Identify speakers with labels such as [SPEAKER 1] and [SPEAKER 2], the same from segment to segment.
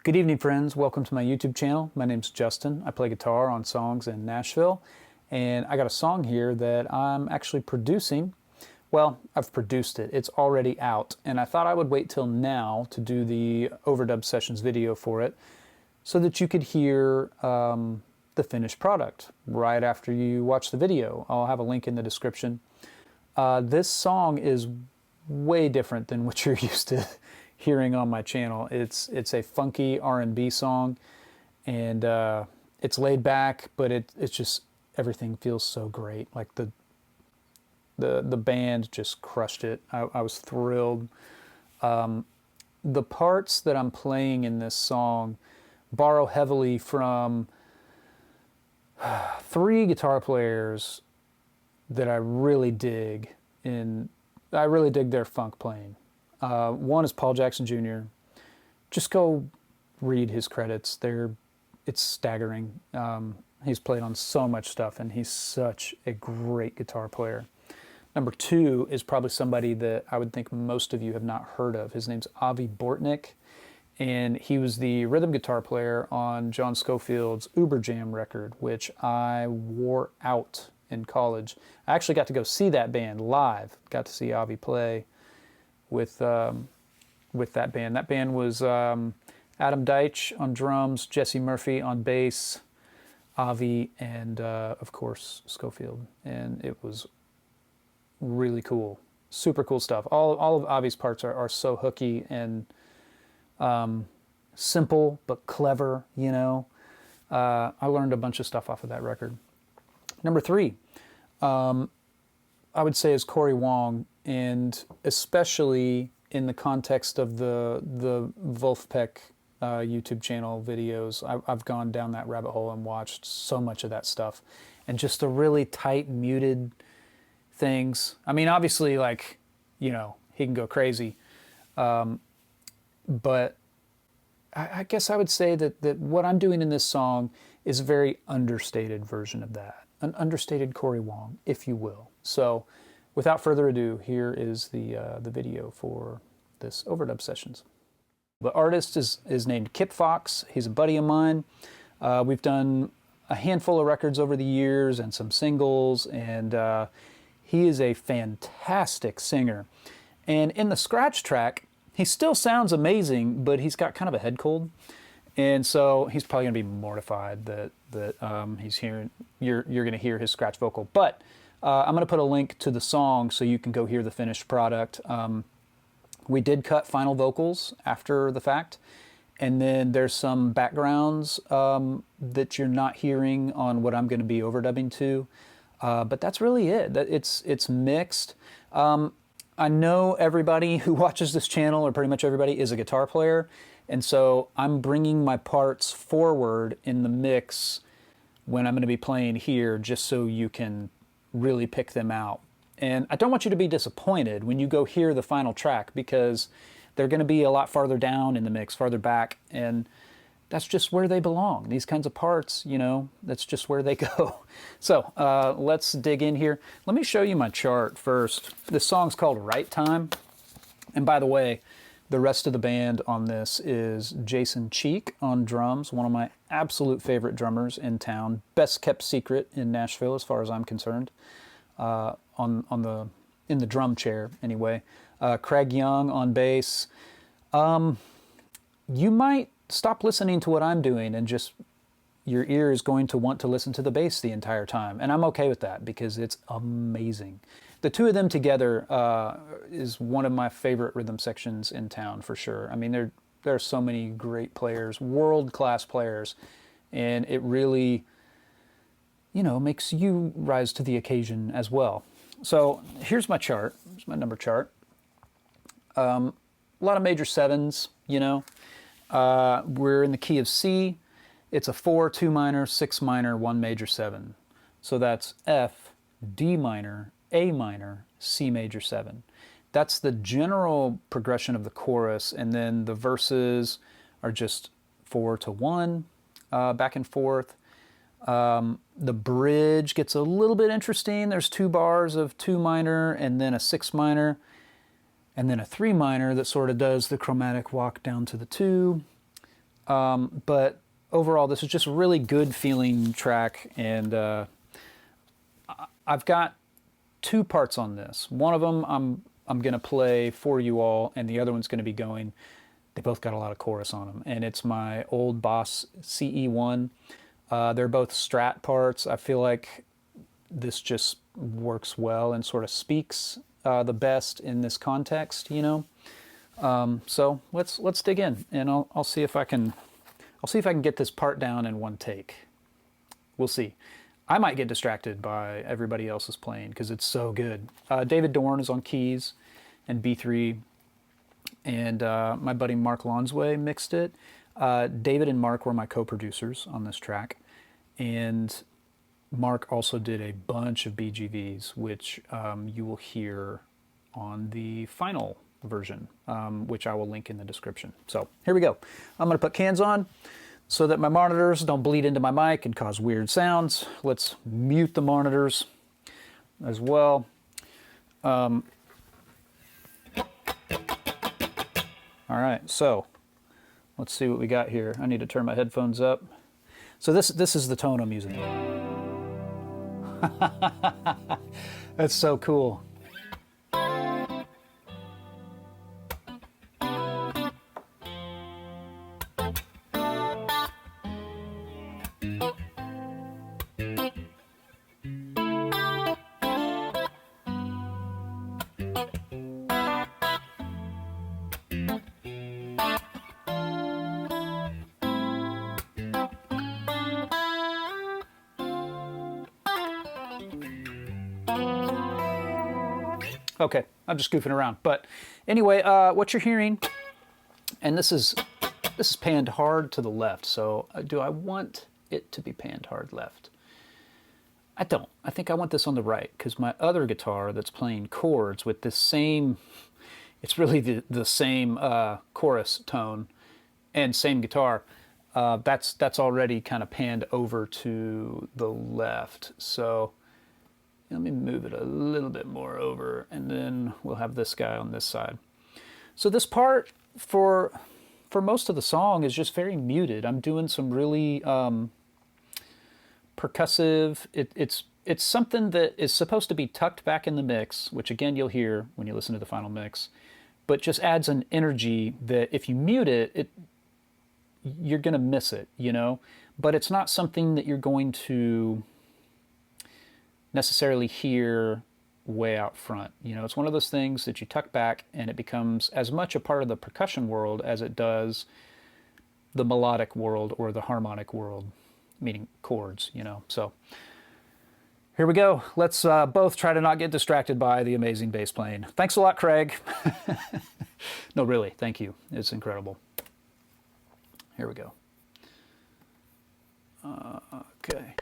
[SPEAKER 1] Good evening, friends. Welcome to my YouTube channel. My name's Justin. I play guitar on songs in Nashville, and I got a song here that I'm actually producing. Well, I've produced it. It's already out, and I thought I would wait till now to do the overdub sessions video for it so that you could hear the finished product right after you watch the video. I'll have a link in the description. This song is way different than what you're used to hearing on my channel. It's a funky R&B song, and it's laid back, but it's just, everything feels so great. Like the band just crushed it. I was thrilled. The parts that I'm playing in this song borrow heavily from three guitar players that I really dig. I really dig their funk playing. One is Paul Jackson Jr. Just go read his credits. It's staggering. He's played on so much stuff, and he's such a great guitar player. Number two is probably somebody that I would think most of you have not heard of. His name's Avi Bortnick, and he was the rhythm guitar player on John Scofield's Überjam record, which I wore out in college. I actually got to go see that band live. Got to see Avi play with that band. That band was Adam Deitch on drums, Jesse Murphy on bass, Avi, and of course Scofield. And it was really cool, super cool stuff. All of Avi's parts are so hooky and simple but clever. You know, I learned a bunch of stuff off of that record. Number three, I would say, is Cory Wong, and especially in the context of the Vulfpeck YouTube channel videos. I've gone down that rabbit hole and watched so much of that stuff, and just the really tight, muted things. I mean, obviously, like, you know, he can go crazy, but I guess I would say that what I'm doing in this song is a very understated version of that. An understated Cory Wong, if you will. So, without further ado, here is the video for this overdub sessions. The artist is named Kip Fox. He's a buddy of mine. We've done a handful of records over the years and some singles, and he is a fantastic singer. And in the scratch track, he still sounds amazing, but he's got kind of a head cold. And so he's probably going to be mortified that he's hearing, you're going to hear his scratch vocal. But I'm going to put a link to the song so you can go hear the finished product. We did cut final vocals after the fact, and then there's some backgrounds that you're not hearing on what I'm going to be overdubbing to. But that's really it. It's mixed. I know everybody who watches this channel, or pretty much everybody, is a guitar player. And so I'm bringing my parts forward in the mix when I'm going to be playing here, just so you can really pick them out. And I don't want you to be disappointed when you go hear the final track, because they're going to be a lot farther down in the mix, farther back, and that's just where they belong. These kinds of parts, you know, that's just where they go. So let's dig in here. Let me show you my chart first. This song's called Right Time. And by the way, the rest of the band on this is Jason Cheek on drums, one of my absolute favorite drummers in town. Best kept secret in Nashville as far as I'm concerned, in the drum chair anyway. Craig Young on bass. You might stop listening to what I'm doing, and just your ear is going to want to listen to the bass the entire time. And I'm okay with that, because it's amazing. The two of them together is one of my favorite rhythm sections in town, for sure. I mean, there are so many great players, world-class players, and it really, you know, makes you rise to the occasion as well. So here's my chart. Here's my number chart. A lot of major sevens, you know. We're in the key of C. It's a 4, 2 minor, 6 minor, 1 major 7. So that's F, D minor, A minor, C major 7. That's the general progression of the chorus, and then the verses are just 4 to 1, back and forth. The bridge gets a little bit interesting. There's 2 bars of 2 minor, and then a 6 minor, and then a 3 minor that sort of does the chromatic walk down to the 2. But overall, this is just a really good feeling track, and I've got two parts on this. One of them I'm going to play for you all, and the other one's going to be going. They both got a lot of chorus on them, and it's my old Boss CE1. They're both Strat parts. I feel like this just works well and sort of speaks the best in this context, you know. So let's dig in, and I'll see if I can get this part down in one take. We'll see. I might get distracted by everybody else's playing because it's so good. David Dorn is on keys and B3, and my buddy Mark Lonsway mixed it. David and Mark were my co-producers on this track, and Mark also did a bunch of BGVs, which you will hear on the final version, which I will link in the description. So here we go. I'm going to put cans on so that my monitors don't bleed into my mic and cause weird sounds. Let's mute the monitors as well. All right, so let's see what we got here. I need to turn my headphones up. So this is the tone I'm using. That's so cool. Okay, I'm just goofing around. But anyway, what you're hearing, and this is panned hard to the left. So do I want it to be panned hard left? I don't. I think I want this on the right because my other guitar that's playing chords with this same, it's really the same chorus tone and same guitar, that's already kind of panned over to the left. So let me move it a little bit more over, and then we'll have this guy on this side. So this part for most of the song is just very muted. I'm doing some really percussive. It's something that is supposed to be tucked back in the mix, which again you'll hear when you listen to the final mix, but just adds an energy that if you mute it, you're gonna miss it, you know. But it's not something that you're going to necessarily hear way out front. You know, it's one of those things that you tuck back and it becomes as much a part of the percussion world as it does the melodic world or the harmonic world, meaning chords, you know. So here we go. Let's both try to not get distracted by the amazing bass playing. Thanks a lot, Craig. No, really, thank you. It's incredible. Here we go. Okay.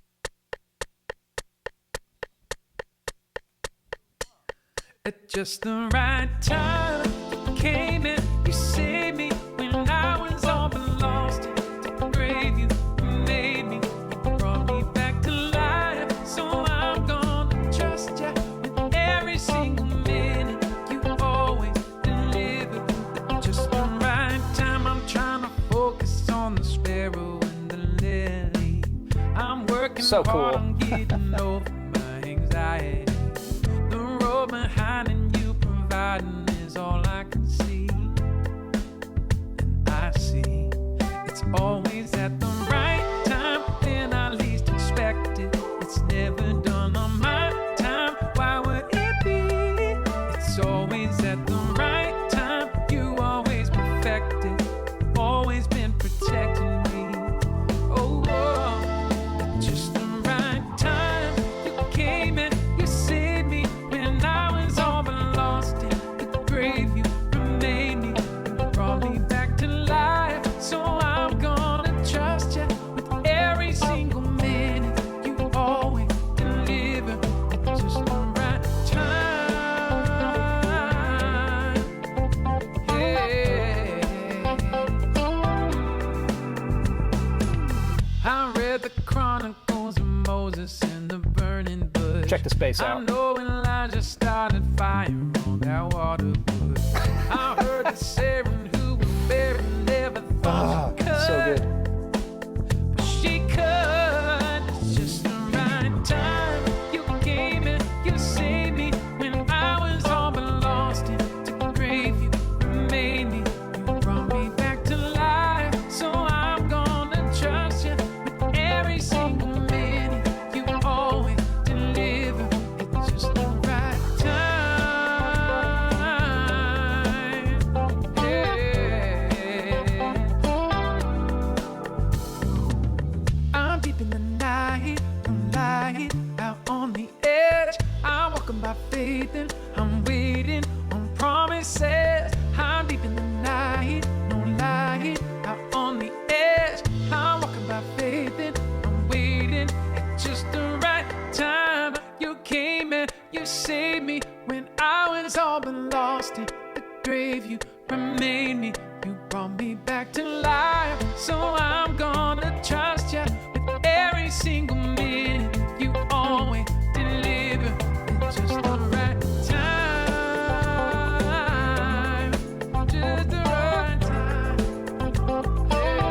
[SPEAKER 2] At just the right time, you came in, you saved me when I was all but lost. To brave you made me, brought me back to life. So I'm gonna trust you with every single minute. You always deliver at just the right time. I'm trying to focus on the sparrow and the lily. I'm working
[SPEAKER 1] so cool.
[SPEAKER 2] hard on getting over my anxiety. Behind and you providing is all I can see, and I see it's always at the right time when I least expect it. It's never done on my time. Why would it be? It's always at the right time. You always perfect it, always been protecting me. Oh, at just the right time you came in, you saved me.
[SPEAKER 1] Check the space out.
[SPEAKER 2] I know when Elijah started fire on that water bush. I heard the Sarah who was buried, never thought she could.
[SPEAKER 1] So good.
[SPEAKER 2] grave you remade me. You brought me back to life, so I'm gonna trust you with every single minute. You always deliver at just the right time, just the right time. Yeah.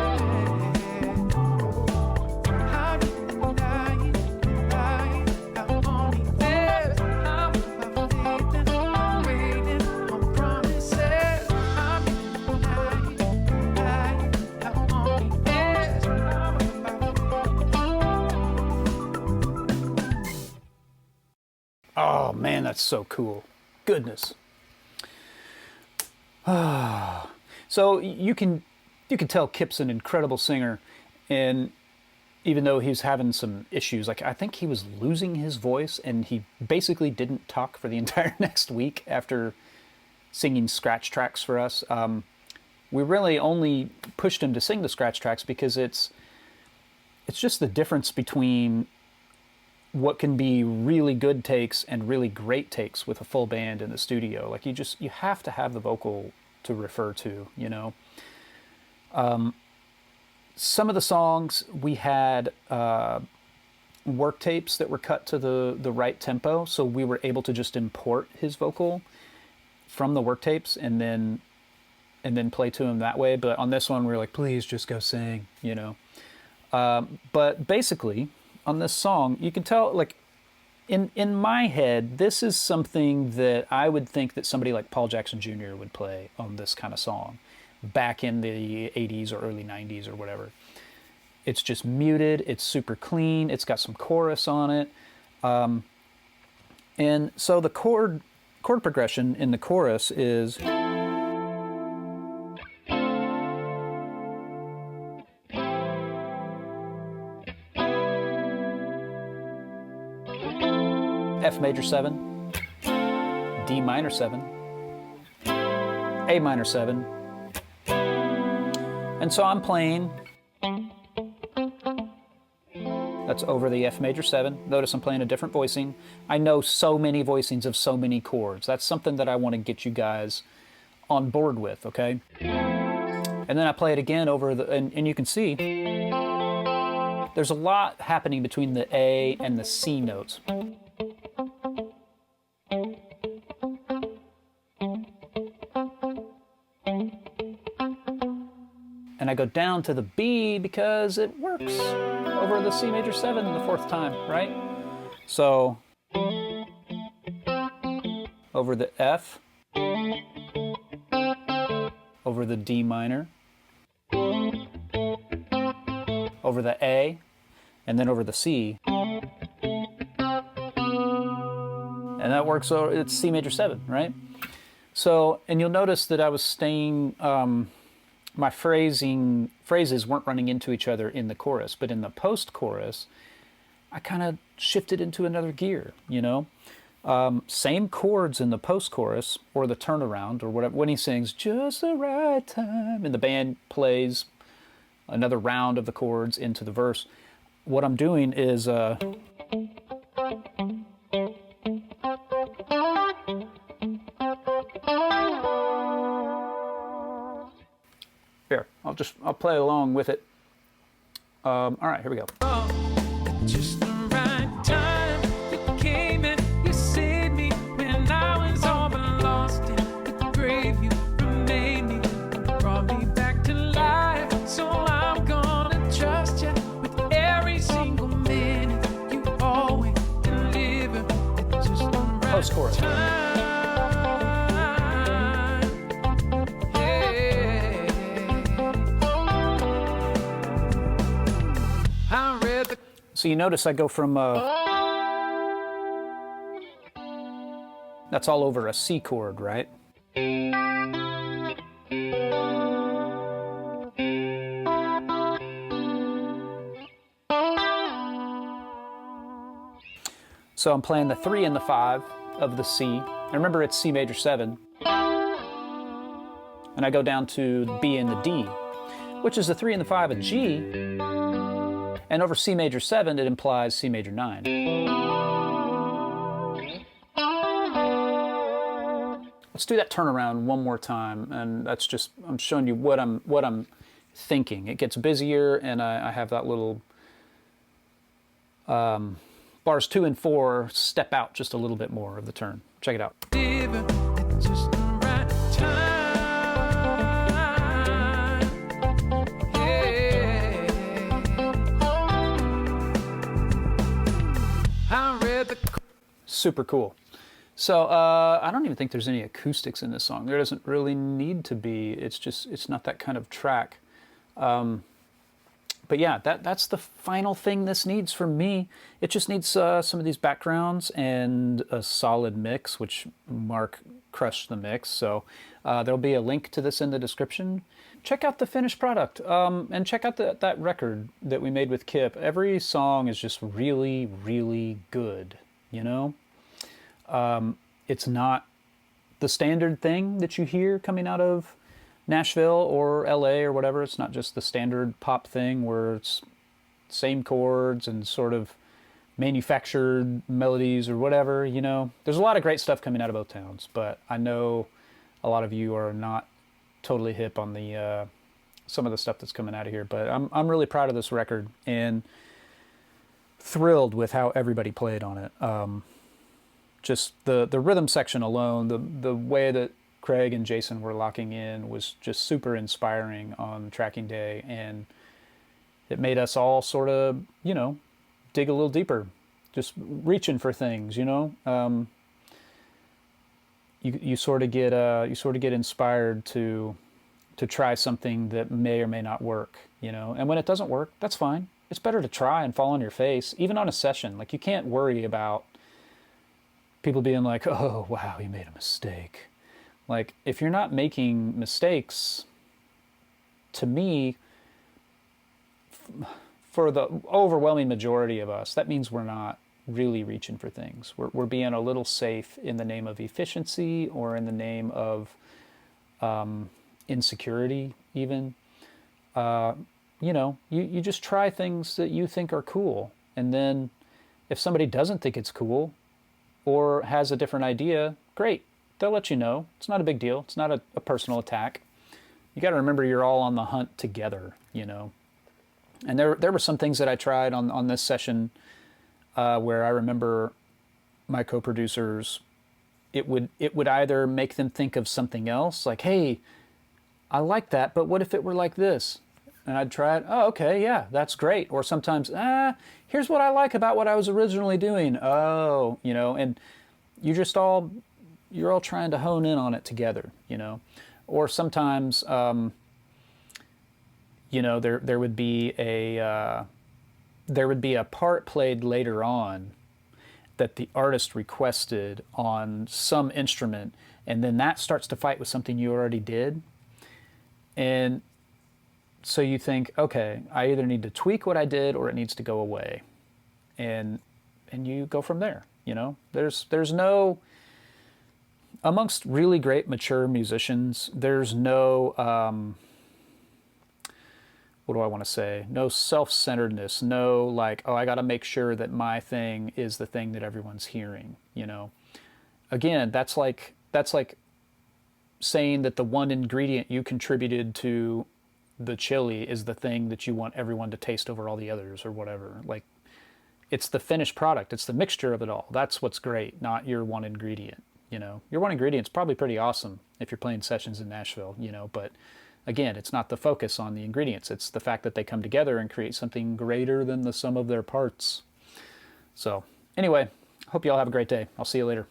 [SPEAKER 2] How did I only live? I'm waiting on promises. I'm only live.
[SPEAKER 1] Oh man, that's so cool. Goodness. So you can tell Kip's an incredible singer, and even though he's having some issues, like I think he was losing his voice, and he basically didn't talk for the entire next week after singing scratch tracks for us. We really only pushed him to sing the scratch tracks because it's just the difference between what can be really good takes and really great takes with a full band in the studio. Like you have to have the vocal to refer to, you know. Some of the songs we had work tapes that were cut to the right tempo, so we were able to just import his vocal from the work tapes and then play to him that way. But on this one, we were like, please just go sing, you know. But basically, on this song, you can tell, like, in my head, this is something that I would think that somebody like Paul Jackson Jr. would play on this kind of song back in the 80s or early 90s or whatever. It's just muted, it's super clean, it's got some chorus on it. And so the chord progression in the chorus is F major 7, D minor 7, A minor 7, and so I'm playing, that's over the F major 7. Notice I'm playing a different voicing. I know so many voicings of so many chords. That's something that I want to get you guys on board with, okay? And then I play it again over the, and you can see there's a lot happening between the A and the C notes. And I go down to the B because it works over the C major 7 the fourth time, right? So over the F, over the D minor, over the A, and then over the C. And that works over, it's C major 7, right? So, and you'll notice that I was staying, my phrases weren't running into each other in the chorus, but in the post-chorus, I kind of shifted into another gear, you know? Same chords in the post-chorus, or the turnaround, or whatever, when he sings, just the right time, and the band plays another round of the chords into the verse. What I'm doing is, here, I'll play along with it. All right, here we go.
[SPEAKER 2] Just the right time, you came and you saved me when I was all but lost in the grave. You remade me, brought me back to life. So I'm gonna trust you with every single minute. You always deliver at just the right
[SPEAKER 1] Post-chorus.
[SPEAKER 2] time.
[SPEAKER 1] So you notice I go from, that's all over a C chord, right? So I'm playing the 3 and the 5 of the C. And remember, it's C major 7. And I go down to the B and the D, which is the 3 and the 5 of G. And over C major 7, it implies C major 9. let's do that turnaround one more time, and that's just, I'm showing you what I'm thinking. It gets busier, and I have that little bars 2 and 4 step out just a little bit more of the turn. Check it out.
[SPEAKER 2] It's just the right time. Yeah. I read the
[SPEAKER 1] Super cool. So I don't even think there's any acoustics in this song. There doesn't really need to be. It's not that kind of track. But yeah, that's the final thing this needs from me. It just needs some of these backgrounds and a solid mix, which Mark crushed the mix. So there'll be a link to this in the description. Check out the finished product, and check out that record that we made with Kip. Every song is just really, really good, you know? It's not the standard thing that you hear coming out of Nashville or LA or whatever. It's not just the standard pop thing where it's same chords and sort of manufactured melodies or whatever, you know. There's a lot of great stuff coming out of both towns, but I know a lot of you are not totally hip on the some of the stuff that's coming out of here. But I'm really proud of this record and thrilled with how everybody played on it. Just the rhythm section alone, the way that Craig and Jason were locking in was just super inspiring on tracking day, and it made us all sort of, you know, dig a little deeper, just reaching for things, you know. You sort of get inspired to try something that may or may not work, you know. And when it doesn't work, that's fine. It's better to try and fall on your face, even on a session. Like, you can't worry about people being like, "Oh, wow, you made a mistake." Like, if you're not making mistakes, to me, for the overwhelming majority of us, that means we're not really reaching for things. We're being a little safe in the name of efficiency or in the name of insecurity even. You know, you just try things that you think are cool. And then if somebody doesn't think it's cool or has a different idea, great. They'll let you know. It's not a big deal. It's not a personal attack. You got to remember you're all on the hunt together, you know. And there were some things that I tried on this session where I remember my co-producers, it would either make them think of something else, like, hey, I like that, but what if it were like this? And I'd try it. Oh, okay, yeah, that's great. Or sometimes, here's what I like about what I was originally doing. Oh, you know, and you're all trying to hone in on it together, you know. Or sometimes, you know, there would be a part played later on that the artist requested on some instrument, and then that starts to fight with something you already did. And so you think, okay, I either need to tweak what I did or it needs to go away. And you go from there, you know. There's no, amongst really great mature musicians, there's no what do I want to say? No self-centeredness, no like, oh, I got to make sure that my thing is the thing that everyone's hearing, you know. Again, that's like saying that the one ingredient you contributed to the chili is the thing that you want everyone to taste over all the others or whatever. Like, it's the finished product. It's the mixture of it all. That's what's great, not your one ingredient, you know. Your one ingredient's probably pretty awesome if you're playing sessions in Nashville, you know, but again, it's not the focus on the ingredients. It's the fact that they come together and create something greater than the sum of their parts. So anyway, hope you all have a great day. I'll see you later.